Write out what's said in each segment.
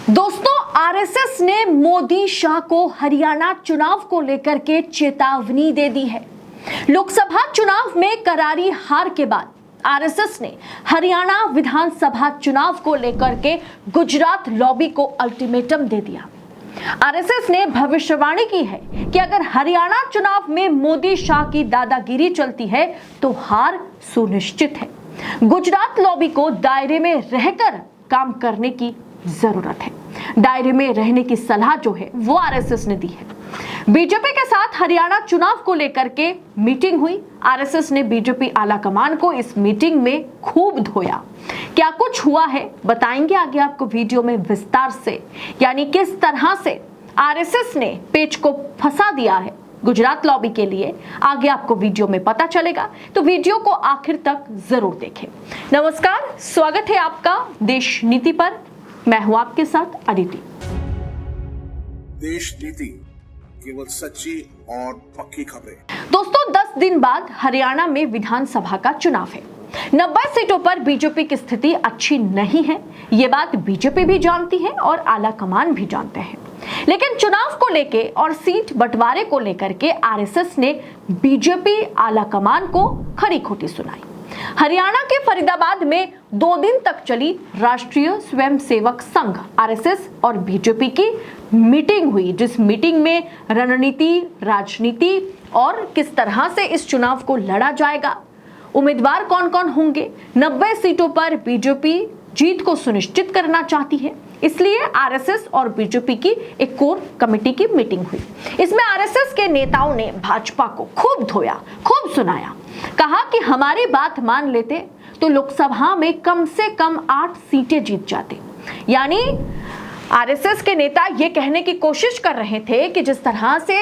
दोस्तों, आरएसएस ने मोदी शाह को हरियाणा चुनाव को लेकर के चेतावनी दे दी है। लोकसभा चुनाव में करारी हार के बाद आरएसएस ने हरियाणा विधानसभा चुनाव को लेकर के गुजरात लॉबी को अल्टीमेटम दे दिया। आरएसएस ने भविष्यवाणी की है कि अगर हरियाणा चुनाव में मोदी शाह की दादागिरी चलती है तो हार सुनिश्चित है। गुजरात लॉबी को दायरे में रहकर काम करने की जरूरत है। दायरे में रहने की सलाह जो है वो आरएसएस ने दी है। बीजेपी के साथ हरियाणा चुनाव को लेकर के मीटिंग हुई। आरएसएस ने बीजेपी आलाकमान को इस मीटिंग में खूब धोया। क्या कुछ हुआ है बताएंगे आगे आपको वीडियो में विस्तार से, यानी किस तरह से आरएसएस ने पेच को फंसा दिया है गुजरात लॉबी के लिए, आगे आपको वीडियो में पता चलेगा। तो वीडियो को आखिर तक जरूर देखें। नमस्कार, स्वागत है आपका देश नीति पर। मैं हूं आपके साथ अदिति। देश नीति, केवल सच्ची और पक्की खबरें। दोस्तों, 10 दिन बाद हरियाणा में विधानसभा का चुनाव है। 90 सीटों पर बीजेपी की स्थिति अच्छी नहीं है। ये बात बीजेपी भी जानती है और आलाकमान भी जानते हैं। लेकिन चुनाव को लेके और सीट बंटवारे को लेकर के आरएसएस ने बीजेपी आलाकमान को खरी खोटी सुनाई। हरियाणा के फरीदाबाद में 2 दिन तक चली राष्ट्रीय स्वयंसेवक संघ आरएसएस और बीजेपी की मीटिंग हुई, जिस मीटिंग में रणनीति, राजनीति और किस तरह से इस चुनाव को लड़ा जाएगा, उम्मीदवार कौन कौन होंगे। 90 सीटों पर बीजेपी जीत को सुनिश्चित करना चाहती है, इसलिए आरएसएस और बीजेपी की एक कोर कमेटी की मीटिंग हुई। इसमें आरएसएस के नेताओं ने भाजपा को खूब धोया, खूब सुनाया। कहा कि हमारी बात मान लेते तो लोकसभा में कम से कम 8 सीटें जीत जाते। यानी आरएसएस के नेता ये कहने की कोशिश कर रहे थे कि जिस तरह से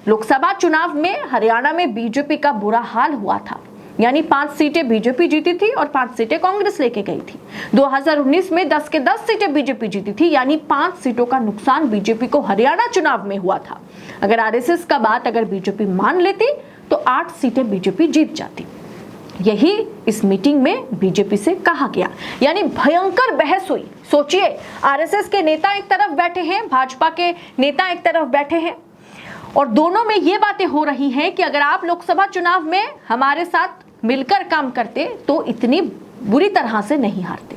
लोकसभा चुनाव में हरियाणा में बीजेपी का बुरा हाल हुआ था, यानी 5 सीटें बीजेपी जीती थी और 5 सीटें कांग्रेस लेके गई थी। 2019 में 10 के 10 सीटें बीजेपी जीती थी, यानी 5 सीटों का नुकसान बीजेपी को हरियाणा चुनाव में हुआ था। अगर आरएसएस का बात अगर बीजेपी मान लेती तो 8 सीटें बीजेपी जीत जाती। यही इस मीटिंग में बीजेपी से कहा गया, यानी भयंकर बहस हुई। सोचिए, आरएसएस के नेता एक तरफ बैठे हैं, भाजपा के नेता एक तरफ बैठे हैं और दोनों में ये बातें हो रही हैं कि अगर आप लोकसभा चुनाव में हमारे साथ मिलकर काम करते तो इतनी बुरी तरह से नहीं हारते।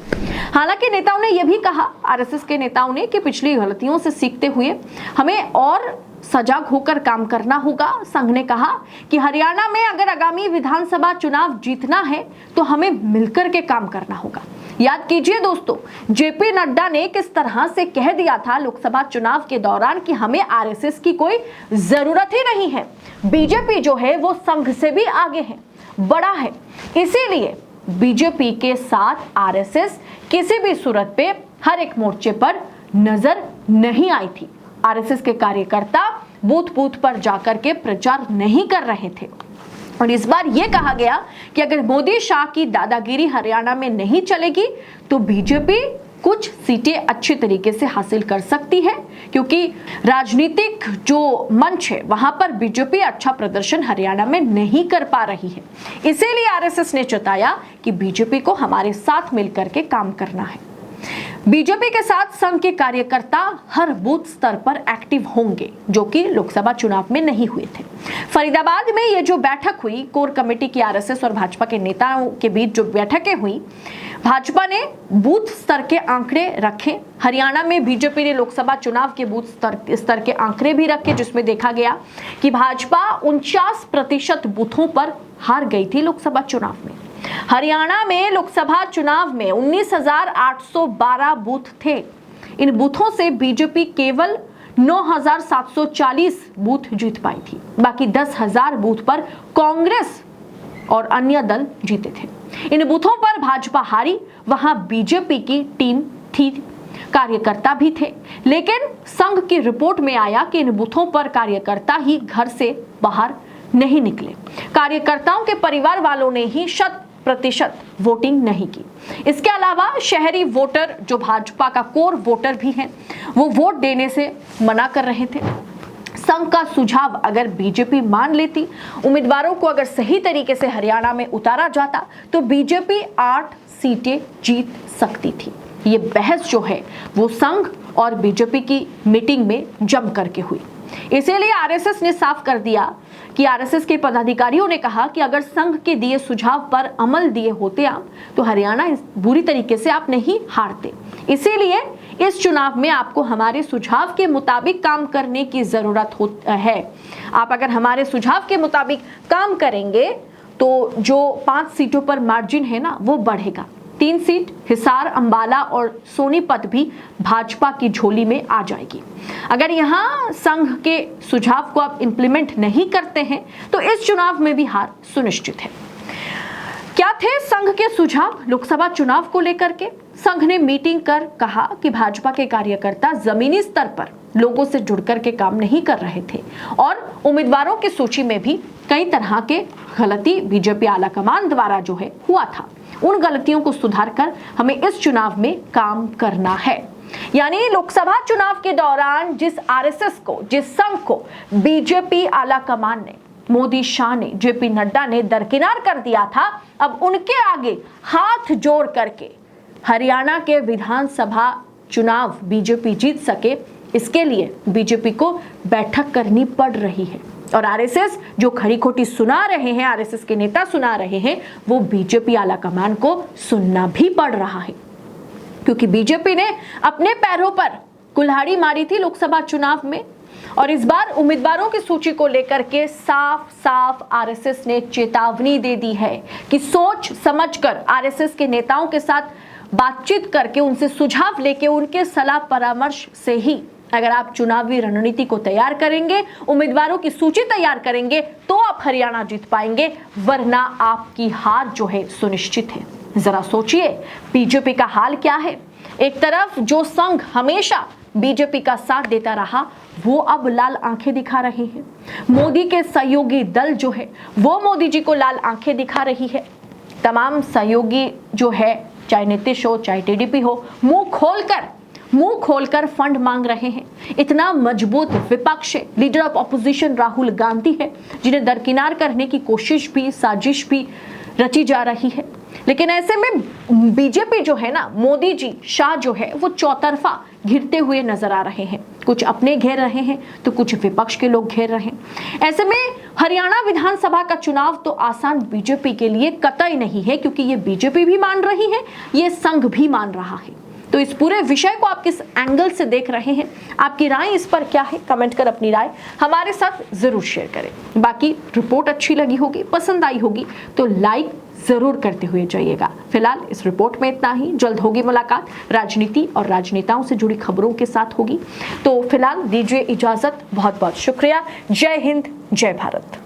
हालांकि नेताओं ने यह भी कहा, आरएसएस के नेताओं ने, कि पिछली गलतियों से सीखते हुए हमें और सजग होकर काम करना होगा। संघ ने कहा कि हरियाणा में अगर आगामी विधानसभा चुनाव जीतना है तो हमें मिलकर के काम करना होगा। याद कीजिए दोस्तों, जेपी नड्डा ने किस तरह से कह दिया था लोकसभा चुनाव के दौरान कि हमें आरएसएस की कोई जरूरत ही नहीं है, बीजेपी जो है वो संघ से भी आगे है, बड़ा है। इसीलिए बीजेपी के साथ आरएसएस किसी भी सूरत पे हर एक मोर्चे पर नजर नहीं आई थी। आरएसएस के कार्यकर्ता बूथ बूथ पर जाकर के प्रचार नहीं कर रहे थे और इस बार यह कहा गया कि अगर मोदी शाह की दादागिरी हरियाणा में नहीं चलेगी तो बीजेपी कुछ सीटें अच्छे तरीके से हासिल कर सकती है, क्योंकि राजनीतिक जो मंच है वहां पर बीजेपी अच्छा प्रदर्शन हरियाणा में नहीं कर पा रही है। इसीलिए आरएसएस ने जताया कि बीजेपी को हमारे साथ मिलकर के काम करना है। बीजेपी के साथ संघ के कार्यकर्ता हर बूथ स्तर पर एक्टिव होंगे, जो कि लोकसभा चुनाव में नहीं हुए थे। फरीदाबाद में ये जो बैठक हुई, कोर कमेटी की आरएसएस और भाजपा के नेताओं के बीच जो बैठकें हुई, भाजपा ने बूथ स्तर के आंकड़े रखे। हरियाणा में बीजेपी ने लोकसभा चुनाव के बूथ स्तर के आंकड़े भी रखे, जिसमें देखा गया कि भाजपा 49% बूथों पर हार गई थी लोकसभा चुनाव में। हरियाणा में लोकसभा चुनाव में 19,812 बूथ थे। इन बूथों से बीजेपी केवल 9,740 बूथ जीत पाई थी। बाकी 10,000 बूथ पर कांग्रेस और अन्य दल जीते थे। इन बूथों पर भाजपा हारी, वहां बीजेपी की टीम थी, कार्यकर्ता भी थे। लेकिन संघ की रिपोर्ट में आया कि इन बूथों पर कार्यकर्ता ही घर से बाहर नहीं निकले। कार्यकर्ताओं के परिवार वालों ने ही 100% वोटिंग नहीं की। इसके अलावा शहरी वोटर जो भाजपा का कोर वोटर भी हैं, वो वोट देने से मना कर रहे थे। संघ का सुझाव अगर बीजेपी मान लेती, उम्मीदवारों को अगर सही तरीके से हरियाणा में उतारा जाता तो बीजेपी 8 सीटें जीत सकती थी। ये बहस जो है वो संघ और बीजेपी की मीटिंग में जम करके हुई। इसीलिए आरएसएस ने साफ कर दिया कि आरएसएस के पदाधिकारियों ने कहा कि अगर संघ के दिए सुझाव पर अमल दिए होते आप तो हरियाणा बुरी तरीके से आप नहीं हारते। इसीलिए इस चुनाव में आपको हमारे सुझाव के मुताबिक काम करने की जरूरत है। आप अगर हमारे सुझाव के मुताबिक काम करेंगे तो जो 5 सीटों पर मार्जिन है ना वो बढ़ेगा। 3 सीट हिसार, अंबाला और सोनीपत भी भाजपा की झोली में आ जाएगी। अगर यहां संघ के सुझाव को आप इंप्लीमेंट नहीं करते हैं तो इस चुनाव में भी हार सुनिश्चित है। क्या थे संघ के सुझाव लोकसभा चुनाव को लेकर के? संघ ने मीटिंग कर कहा कि भाजपा के कार्यकर्ता जमीनी स्तर पर लोगों से जुड़कर के काम नहीं कर रहे थे और उम्मीदवारों की सूची में भी कई तरह के गलती बीजेपी आलाकमान द्वारा जो है हुआ था। उन गलतियों को सुधार कर हमें इस चुनाव में काम करना है। यानी लोकसभा चुनाव के दौरान जिस आरएसएस को, जिस संघ को बीजेपी आलाकमान ने, मोदी, शाह ने, जेपी नड्डा ने दरकिनार कर दिया था, अब उनके आगे हाथ जोड़ करके हरियाणा के विधानसभा चुनाव बीजेपी जीत सके, इसके लिए बीजेपी को बैठक करनी पड़ रही है। और आरएसएस जो खरी खोटी सुना रहे हैं, आरएसएस के नेता सुना रहे हैं, वो बीजेपी आलाकमान को सुनना भी पड़ रहा है। क्योंकि बीजेपी ने अपने पैरों पर कुल्हाड़ी मारी थी लोकसभा चुनाव में और इस बार उम्मीदवारों की सूची को लेकर के साफ साफ आरएसएस ने चेतावनी दे दी है कि सोच समझकर आरएसएस के नेताओं के साथ बातचीत करके, उनसे सुझाव लेके, उनके सलाह परामर्श से ही अगर आप चुनावी रणनीति को तैयार करेंगे, उम्मीदवारों की सूची तैयार करेंगे तो आप हरियाणा जीत पाएंगे, वरना आपकी हार जो है सुनिश्चित है। जरा सोचिए बीजेपी का हाल क्या है। एक तरफ जो संघ हमेशा बीजेपी का साथ देता रहा वो अब लाल आंखें दिखा रहे हैं। मोदी के सहयोगी दल जो है वो मोदी जी को लाल आंखें दिखा रही है। तमाम सहयोगी जो है, चाहे नीतीश हो, चाहे टीडीपी हो, मुंह खोलकर फंड मांग रहे हैं। इतना मजबूत विपक्ष है, leader of opposition Rahul Gandhi है, जिन्हें दरकिनार करने की कोशिश भी, साजिश भी रची जा रही है। लेकिन ऐसे में बीजेपी जो है ना, मोदी जी, शाह जो है वो चौतरफा घिरते हुए नजर आ रहे हैं। कुछ अपने घेर रहे हैं तो कुछ विपक्ष के लोग घेर रहे हैं। ऐसे में हरियाणा विधानसभा का चुनाव तो आसान बीजेपी के लिए कतई नहीं है, क्योंकि ये बीजेपी भी मान रही है, ये संघ भी मान रहा है। तो इस पूरे विषय को आप किस एंगल से देख रहे हैं, आपकी राय इस पर क्या है? कमेंट कर अपनी राय हमारे साथ जरूर शेयर करें। बाकी रिपोर्ट अच्छी लगी होगी, पसंद आई होगी तो लाइक जरूर करते हुए जाइएगा। फिलहाल इस रिपोर्ट में इतना ही। जल्द होगी मुलाकात राजनीति और राजनेताओं से जुड़ी खबरों के साथ होगी। तो फिलहाल दीजिए इजाजत। बहुत बहुत शुक्रिया। जय हिंद, जय भारत।